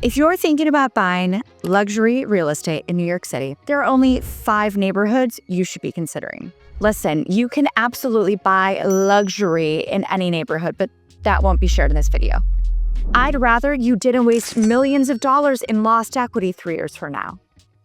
If you're thinking about buying luxury real estate in New York City, there are only 5 neighborhoods you should be considering. Listen, you can absolutely buy luxury in any neighborhood, but that won't be shared in this video. I'd rather you didn't waste millions of dollars in lost equity 3 years from now.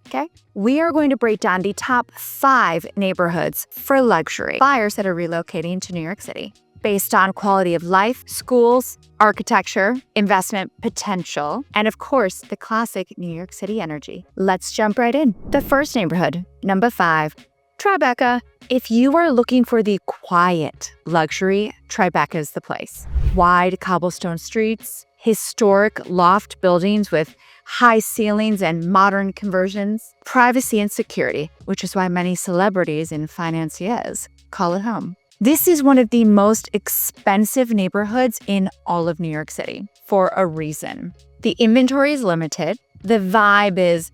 Okay? We are going to break down the top 5 neighborhoods for luxury buyers that are relocating to New York City based on quality of life, schools, architecture, investment potential, and of course, the classic New York City energy. Let's jump right in. The first neighborhood, number 5, Tribeca. If you are looking for the quiet luxury, Tribeca is the place. Wide cobblestone streets, historic loft buildings with high ceilings and modern conversions, privacy and security, which is why many celebrities and financiers call it home. This is one of the most expensive neighborhoods in all of New York City for a reason. The inventory is limited, the vibe is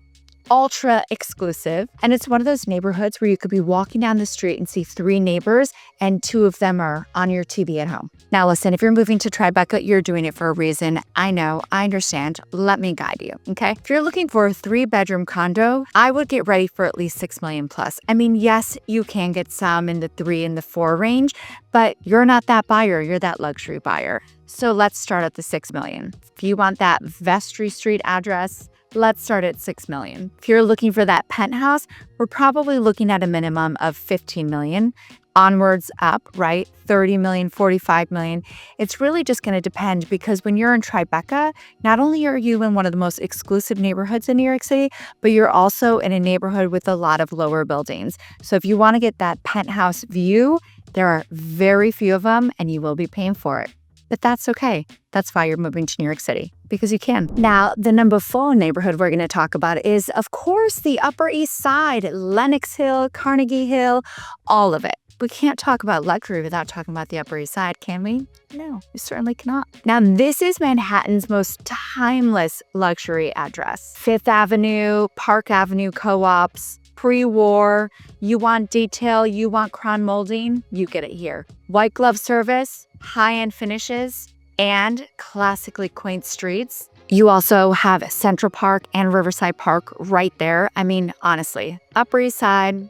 ultra exclusive, and it's one of those neighborhoods where you could be walking down the street and see 3 neighbors and 2 of them are on your TV at home. Now listen, if you're moving to Tribeca, you're doing it for a reason. I know, I understand. Let me guide you, okay? If you're looking for a 3-bedroom condo, I would get ready for at least $6 million plus. I mean, yes, you can get some in the 3 and the 4 range, but you're not that buyer, you're that luxury buyer. So let's start at the $6 million. If you want that Vestry Street address, let's start at $6 million. If you're looking for that penthouse, we're probably looking at a minimum of $15 million. Onwards up, right? 30 million, 45 million. It's really just going to depend because when you're in Tribeca, not only are you in one of the most exclusive neighborhoods in New York City, but you're also in a neighborhood with a lot of lower buildings. So if you want to get that penthouse view, there are very few of them and you will be paying for it. But that's okay. That's why you're moving to New York City, because you can. Now, the number 4 neighborhood we're going to talk about is, of course, the Upper East Side, Lenox Hill, Carnegie Hill, all of it. We can't talk about luxury without talking about the Upper East Side, can we? No, we certainly cannot. Now, this is Manhattan's most timeless luxury address. 5th Avenue, Park Avenue co-ops, prewar, you want detail, you want crown molding, you get it here. White glove service, high-end finishes, and classically quaint streets. You also have Central Park and Riverside Park right there. I mean, honestly, Upper East Side,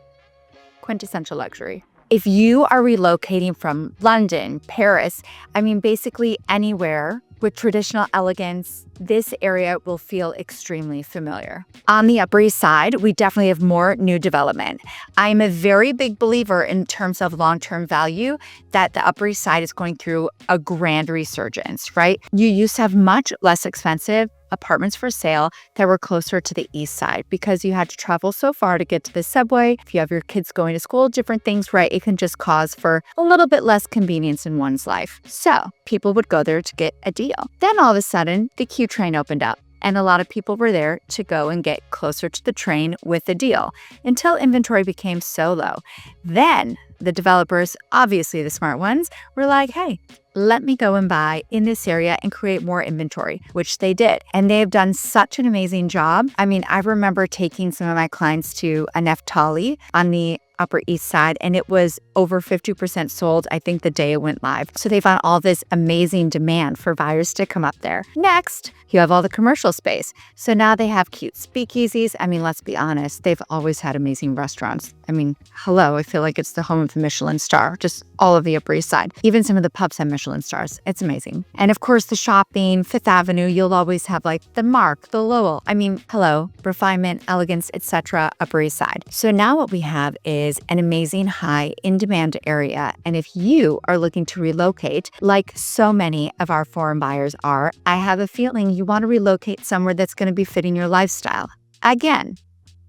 quintessential luxury. If you are relocating from London, Paris, I mean, basically anywhere with traditional elegance, this area will feel extremely familiar. On the Upper East Side, we definitely have more new development. I'm a very big believer in terms of long-term value that the Upper East Side is going through a grand resurgence, right? You used to have much less expensive apartments for sale that were closer to the East Side because you had to travel so far to get to the subway. If you have your kids going to school, different things, right? It can just cause for a little bit less convenience in one's life. So people would go there to get a deal. Then all of a sudden, the Q train opened up. And a lot of people were there to go and get closer to the train with a deal until inventory became so low. Then the developers, obviously the smart ones, were like, hey, let me go and buy in this area and create more inventory, which they did. And they have done such an amazing job. I mean, I remember taking some of my clients to a Neftali on the Upper East Side, and it was over 50% sold, I think, the day it went live. So they found all this amazing demand for buyers to come up there. Next, you have all the commercial space. So now they have cute speakeasies. I mean, let's be honest, they've always had amazing restaurants. I mean, hello, I feel like it's the home of the Michelin star, just all of the Upper East Side. Even some of the pubs have Michelin stars. It's amazing. And of course, the shopping, 5th Avenue, you'll always have like the Mark, the Lowell. I mean, hello, refinement, elegance, etc., Upper East Side. So now what we have is an amazing high in-demand area. And if you are looking to relocate, like so many of our foreign buyers are, I have a feeling you want to relocate somewhere that's going to be fitting your lifestyle. Again,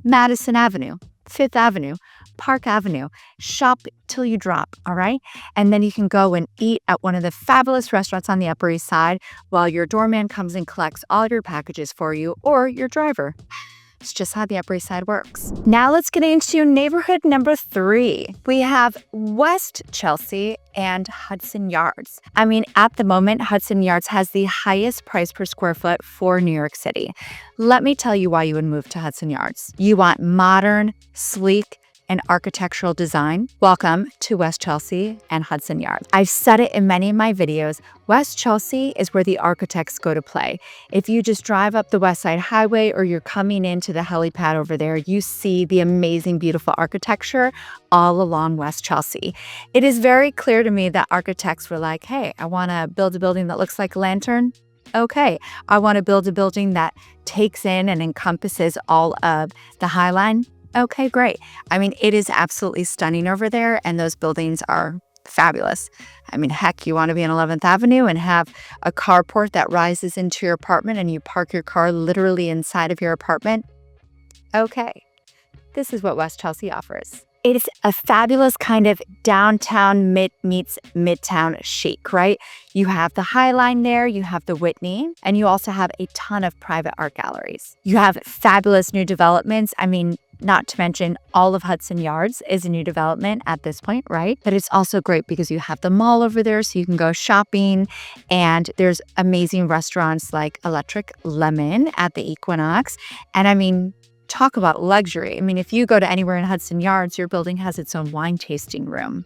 Madison Avenue, 5th Avenue, Park Avenue, shop till you drop, all right? And then you can go and eat at one of the fabulous restaurants on the Upper East Side while your doorman comes and collects all your packages for you or your driver. It's just how the Upper East Side works. Now let's get into neighborhood number 3. We have West Chelsea and Hudson Yards. I mean, at the moment, Hudson Yards has the highest price per square foot for New York City. Let me tell you why you would move to Hudson Yards. You want modern, sleek, and architectural design, welcome to West Chelsea and Hudson Yards. I've said it in many of my videos, West Chelsea is where the architects go to play. If you just drive up the West Side Highway or you're coming into the helipad over there, you see the amazing, beautiful architecture all along West Chelsea. It is very clear to me that architects were like, hey, I want to build a building that looks like a lantern. Okay, I want to build a building that takes in and encompasses all of the High Line. Okay, great. I mean, it is absolutely stunning over there, and those buildings are fabulous. I mean, heck, you want to be on 11th Avenue and have a carport that rises into your apartment and you park your car literally inside of your apartment? Okay, this is what West Chelsea offers. It is a fabulous kind of downtown meets midtown chic, right? You have the High Line there, you have the Whitney, and you also have a ton of private art galleries. You have fabulous new developments. I mean, not to mention all of Hudson Yards is a new development at this point, right? But it's also great because you have the mall over there so you can go shopping, and there's amazing restaurants like Electric Lemon at the Equinox. And I mean, talk about luxury. I mean, if you go to anywhere in Hudson Yards, your building has its own wine tasting room.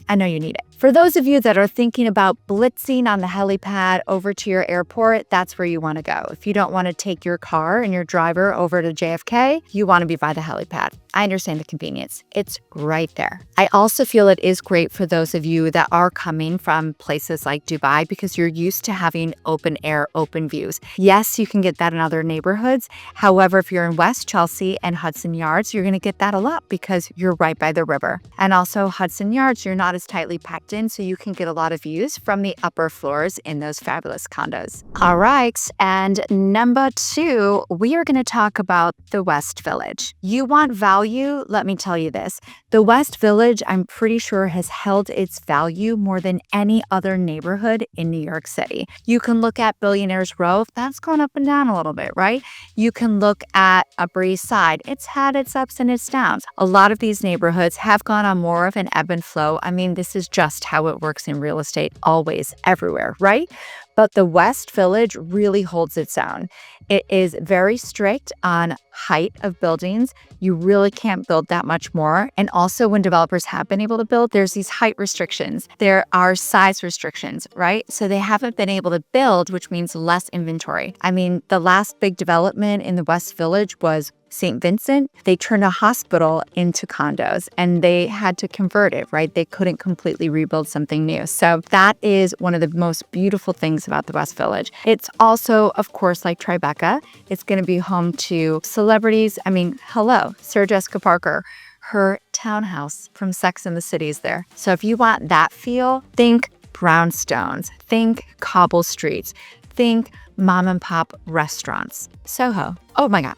I know you need it. For those of you that are thinking about blitzing on the helipad over to your airport, that's where you want to go. If you don't want to take your car and your driver over to JFK, you want to be by the helipad. I understand the convenience. It's right there. I also feel it is great for those of you that are coming from places like Dubai because you're used to having open air, open views. Yes, you can get that in other neighborhoods. However, if you're in West Chelsea and Hudson Yards, you're going to get that a lot because you're right by the river. And also Hudson Yards, you're not as tightly packed in, so you can get a lot of views from the upper floors in those fabulous condos. All right, and number 2, we are going to talk about the West Village. You want value? Let me tell you this. The West Village, I'm pretty sure, has held its value more than any other neighborhood in New York City. You can look at Billionaires Row. That's gone up and down a little bit, right? You can look at Upper East Side. It's had its ups and its downs. A lot of these neighborhoods have gone on more of an ebb and flow. I mean, this is just how it works in real estate, always, everywhere, right? But the West Village really holds its own. It is very strict on height of buildings. You really can't build that much more. And also when developers have been able to build, there's these height restrictions. There are size restrictions, right? So they haven't been able to build, which means less inventory. I mean, the last big development in the West Village was St. Vincent. They turned a hospital into condos and they had to convert it, right? They couldn't completely rebuild something new. So that is one of the most beautiful things about the West Village. It's also, of course, like Tribeca. It's going to be home to celebrities. I mean, hello, Sarah Jessica Parker. Her townhouse from Sex and the City is there. So if you want that feel, think brownstones, think cobble streets, think mom and pop restaurants. Soho. Oh my God.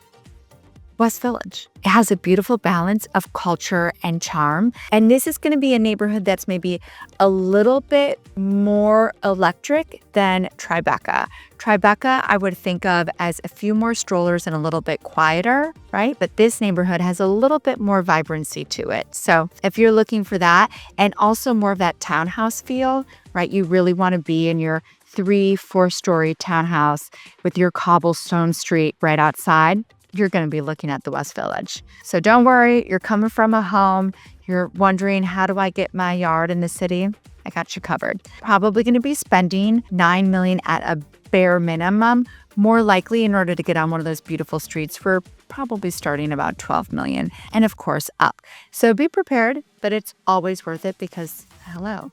West Village. It has a beautiful balance of culture and charm. And this is going to be a neighborhood that's maybe a little bit more electric than Tribeca. Tribeca, I would think of as a few more strollers and a little bit quieter, right? But this neighborhood has a little bit more vibrancy to it. So if you're looking for that and also more of that townhouse feel, right? You really want to be in your 3-4-story townhouse with your cobblestone street right outside. You're going to be looking at the West Village. So don't worry, you're coming from a home, you're wondering, how do I get my yard in the city? I got you covered. Probably going to be spending $9 million at a bare minimum. More likely, in order to get on one of those beautiful streets, we're probably starting about $12 million, and of course up. So be prepared, but it's always worth it because, hello,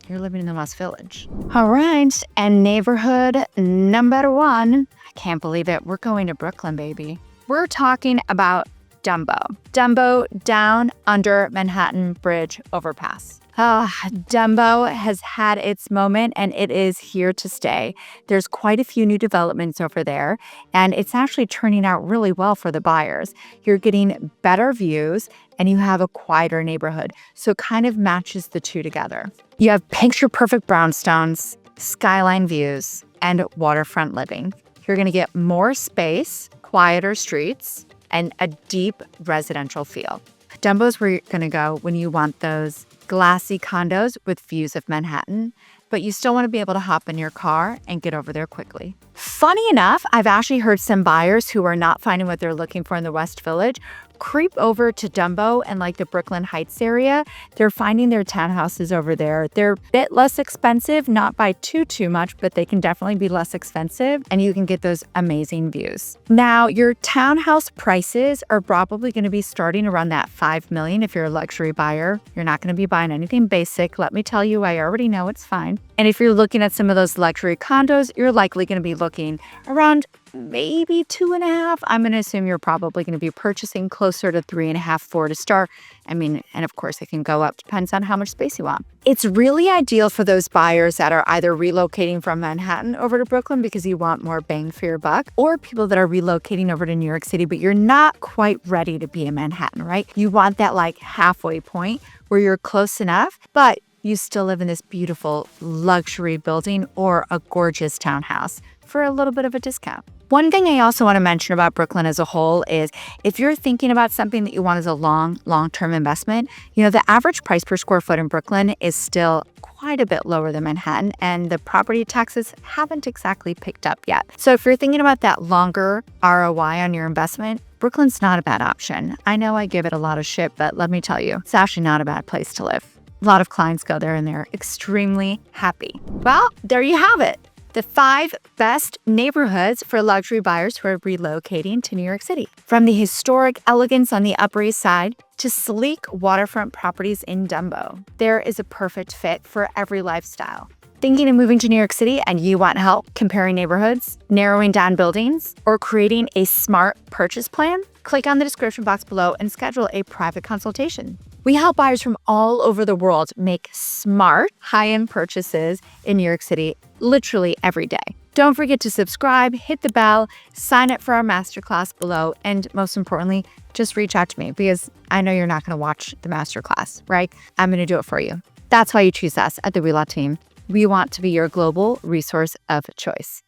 you're living in the West Village. All right, and neighborhood number 1. I can't believe it. We're going to Brooklyn, baby. We're talking about DUMBO. DUMBO down under Manhattan Bridge overpass. DUMBO has had its moment and it is here to stay. There's quite a few new developments over there and it's actually turning out really well for the buyers. You're getting better views and you have a quieter neighborhood. So it kind of matches the two together. You have picture perfect brownstones, skyline views, and waterfront living. You're going to get more space, quieter streets, and a deep residential feel. DUMBO's where you're going to go when you want those glassy condos with views of Manhattan, but you still want to be able to hop in your car and get over there quickly. Funny enough, I've actually heard some buyers who are not finding what they're looking for in the West Village creep over to DUMBO and like the Brooklyn Heights area. They're finding their townhouses over there. They're a bit less expensive, not by too much, but they can definitely be less expensive and you can get those amazing views. Now, your townhouse prices are probably going to be starting around that $5 million if you're a luxury buyer. You're not going to be buying anything basic. Let me tell you, I already know it's fine. And if you're looking at some of those luxury condos, you're likely going to be looking around maybe 2.5. I'm going to assume you're probably going to be purchasing closer to 3.5, 4 to start. I mean, and of course it can go up, depends on how much space you want. It's really ideal for those buyers that are either relocating from Manhattan over to Brooklyn because you want more bang for your buck, or people that are relocating over to New York City, but you're not quite ready to be in Manhattan, right? You want that like halfway point where you're close enough, but you still live in this beautiful luxury building or a gorgeous townhouse for a little bit of a discount. One thing I also want to mention about Brooklyn as a whole is if you're thinking about something that you want as a long-term investment, you know, the average price per square foot in Brooklyn is still quite a bit lower than Manhattan, and the property taxes haven't exactly picked up yet. So if you're thinking about that longer ROI on your investment, Brooklyn's not a bad option. I know I give it a lot of shit, but let me tell you, it's actually not a bad place to live. A lot of clients go there and they're extremely happy. Well, there you have it. The 5 best neighborhoods for luxury buyers who are relocating to New York City. From the historic Elegance on the Upper East Side to sleek waterfront properties in DUMBO, there is a perfect fit for every lifestyle. Thinking of moving to New York City and you want help comparing neighborhoods, narrowing down buildings, or creating a smart purchase plan? Click on the description box below and schedule a private consultation. We help buyers from all over the world make smart, high-end purchases in New York City literally every day. Don't forget to subscribe, hit the bell, sign up for our masterclass below, and most importantly, just reach out to me because I know you're not going to watch the masterclass, right? I'm going to do it for you. That's why you choose us at the Relocating team. We want to be your global resource of choice.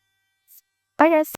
Bye, guys.